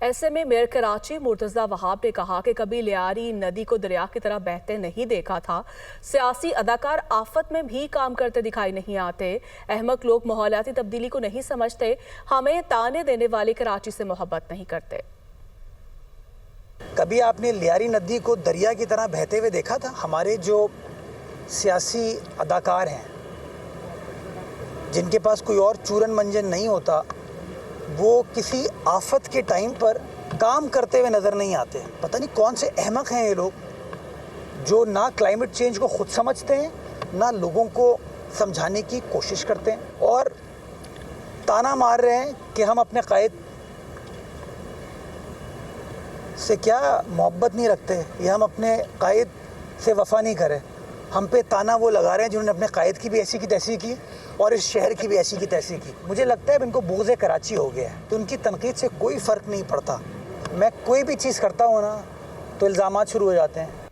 ऐसे में मेयर कराची मुर्तजा वहाब ने कहा कि कभी लियारी नदी को दरिया की तरह बहते नहीं देखा था। सियासी अदाकार आफत में भी काम करते दिखाई नहीं आते। अहमक लोग माहौलियाती तब्दीली को नहीं समझते। हमें ताने देने वाले कराची से मोहब्बत नहीं करते। कभी आपने लियारी नदी को दरिया की तरह बहते हुए देखा था? हमारे जो सियासी अदाकार हैं, जिनके पास कोई और चूरन मंजन नहीं होता, वो किसी आफत के टाइम पर काम करते हुए नज़र नहीं आते। पता नहीं कौन से अहमक हैं ये लोग, जो ना क्लाइमेट चेंज को खुद समझते हैं, ना लोगों को समझाने की कोशिश करते हैं, और ताना मार रहे हैं कि हम अपने कायद से क्या मोहब्बत नहीं रखते, या हम अपने कायद से वफा नहीं करें। हम पे ताना वो लगा रहे हैं जिन्होंने अपने कायद की भी ऐसी की तैसी की और इस शहर की भी ऐसी की तैसी की। मुझे लगता है इनको बोझ कराची हो गया है, तो उनकी तनकीद से कोई फ़र्क नहीं पड़ता। मैं कोई भी चीज़ करता हूँ ना, तो इल्ज़ामात शुरू हो जाते हैं।